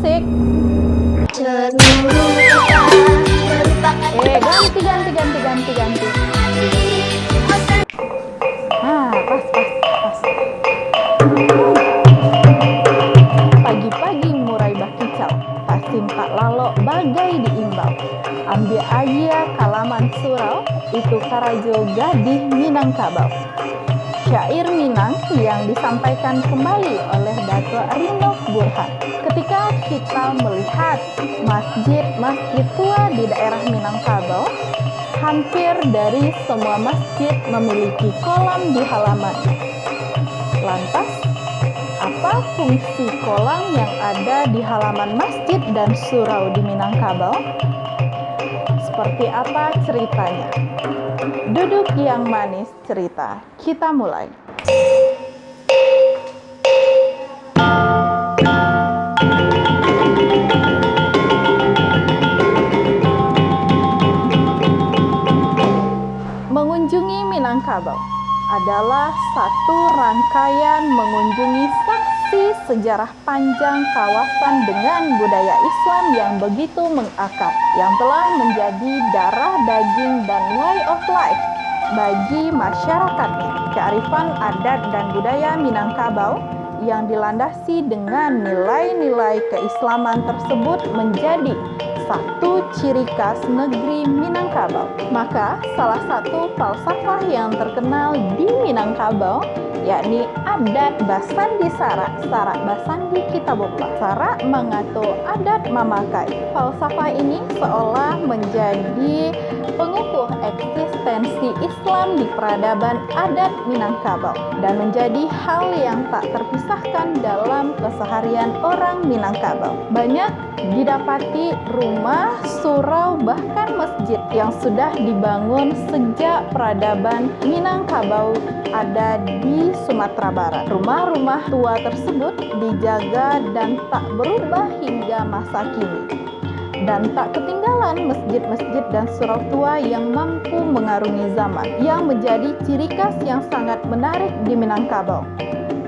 musik. Ganti. Nah, pas. Pagi-pagi murai bakicau, pasim tak lalo bagai diimbau. Ambil aja kalaman surau, itu karajo gadih Minangkabau. Syair Minang yang disampaikan kembali oleh Dato' Rinov Burhan. Ketika kita melihat masjid-masjid tua di daerah Minangkabau, hampir dari semua masjid memiliki kolam di halaman. Lantas, apa fungsi kolam yang ada di halaman masjid dan surau di Minangkabau? Seperti apa ceritanya? Duduk yang manis cerita, kita mulai. Mengunjungi Minangkabau adalah satu rangkaian mengunjungi saksi sejarah panjang kawasan dengan budaya Islam yang begitu mengakar, yang telah menjadi darah daging dan way of life bagi masyarakatnya. Kearifan adat dan budaya Minangkabau yang dilandasi dengan nilai-nilai keislaman tersebut menjadi satu ciri khas negeri Minangkabau. Maka salah satu falsafah yang terkenal di Minangkabau yakni adat Basandi Sara Basandi Kitabullah, Sara Mangato adat mamakai. Falsafah ini seolah menjadi pengukuh eksistensi Islam di peradaban adat Minangkabau dan menjadi hal yang tak terpisahkan dalam keseharian orang Minangkabau. Banyak didapati rumah, surau, bahkan masjid yang sudah dibangun sejak peradaban Minangkabau ada di Sumatera Barat. Rumah-rumah tua tersebut dijaga dan tak berubah hingga masa kini. Dan tak ketinggalan masjid-masjid dan surau tua yang mampu mengarungi zaman, yang menjadi ciri khas yang sangat menarik di Minangkabau.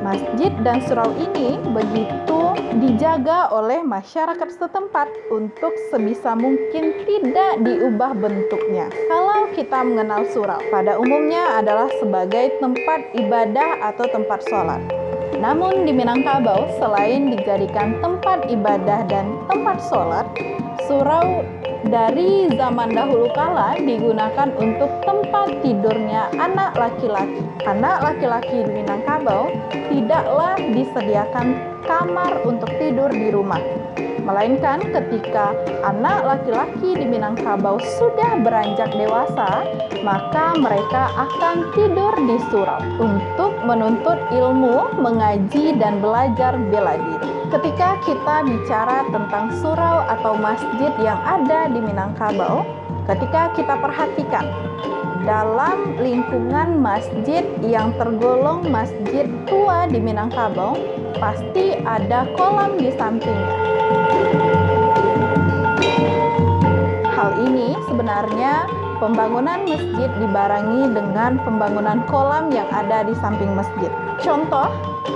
Masjid dan surau ini begitu dijaga oleh masyarakat setempat untuk sebisa mungkin tidak diubah bentuknya. Kalau kita mengenal surau, pada umumnya adalah sebagai tempat ibadah atau tempat sholat. Namun di Minangkabau, selain dijadikan tempat ibadah dan tempat sholat, surau dari zaman dahulu kala digunakan untuk tempat tidurnya anak laki-laki. Anak laki-laki di Minangkabau tidaklah disediakan kamar untuk tidur di rumah, melainkan ketika anak laki-laki di Minangkabau sudah beranjak dewasa, maka mereka akan tidur di surau untuk menuntut ilmu, mengaji, dan belajar bela diri. Ketika kita bicara tentang surau atau masjid yang ada di Minangkabau, ketika kita perhatikan dalam lingkungan masjid yang tergolong masjid tua di Minangkabau, pasti ada kolam di sampingnya. Hal ini sebenarnya pembangunan masjid dibarengi dengan pembangunan kolam yang ada di samping masjid. Contoh,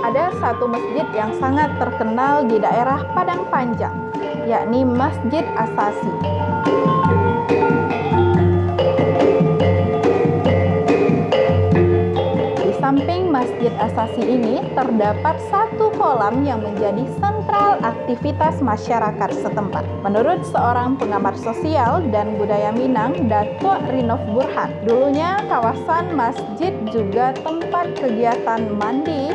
ada satu masjid yang sangat terkenal di daerah Padang Panjang, yakni Masjid Asasi. Di samping Masjid Asasi ini terdapat satu kolam yang menjadi sentral aktivitas masyarakat setempat. Menurut seorang pengamat sosial dan budaya Minang, Dato' Rinov Burhan, dulunya kawasan masjid juga tempat kegiatan mandi,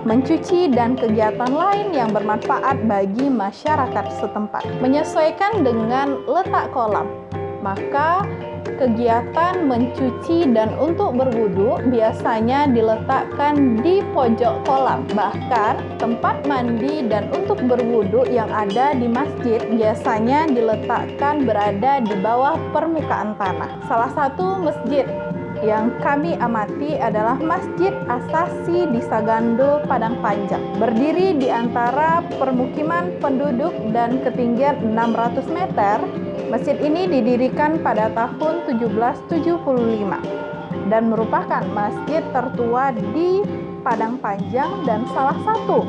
mencuci, dan kegiatan lain yang bermanfaat bagi masyarakat setempat. Menyesuaikan dengan letak kolam, maka kegiatan mencuci dan untuk berwudu biasanya diletakkan di pojok kolam. Bahkan tempat mandi dan untuk berwudu yang ada di masjid biasanya diletakkan berada di bawah permukaan tanah. Salah satu masjid yang kami amati adalah Masjid Asasi di Sagando, Padang Panjang. Berdiri di antara permukiman penduduk dan ketinggian 600 meter, masjid ini didirikan pada tahun 1775 dan merupakan masjid tertua di Padang Panjang dan salah satu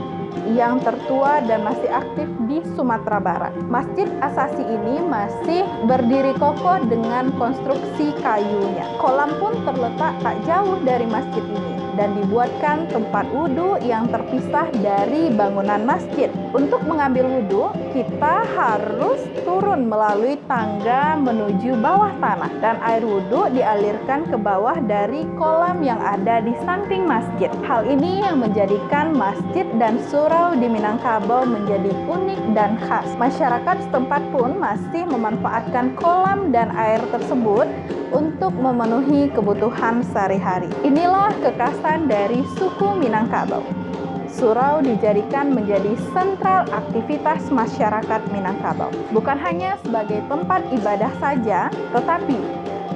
yang tertua dan masih aktif di Sumatera Barat. Masjid Asasi ini masih berdiri kokoh dengan konstruksi kayunya. Kolam pun terletak tak jauh dari masjid ini dan dibuatkan tempat wudhu yang terpisah dari bangunan masjid. Untuk mengambil wudhu, kita harus turun melalui tangga menuju bawah tanah dan air wudhu dialirkan ke bawah dari kolam yang ada di samping masjid. Hal ini yang menjadikan masjid dan surau di Minangkabau menjadi unik dan khas. Masyarakat setempat pun masih memanfaatkan kolam dan air tersebut untuk memenuhi kebutuhan sehari-hari. Inilah kekhasan dari suku Minangkabau. Surau dijadikan menjadi sentral aktivitas masyarakat Minangkabau. Bukan hanya sebagai tempat ibadah saja, tetapi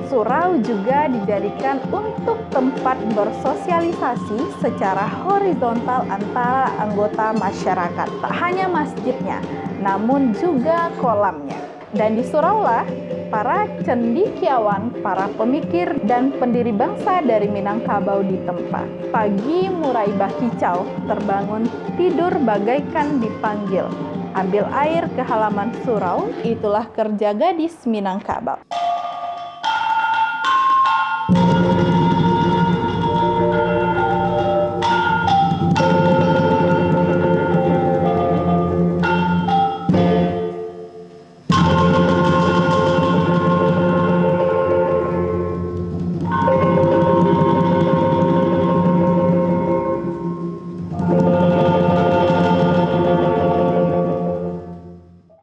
surau juga dijadikan untuk tempat bersosialisasi secara horizontal antara anggota masyarakat. Tak hanya masjidnya, namun juga kolamnya. Dan di surau lah para cendekiawan, para pemikir dan pendiri bangsa dari Minangkabau ditempa. Pagi murai bakicau terbangun tidur bagaikan dipanggil. Ambil air ke halaman surau, itulah kerja gadis Minangkabau.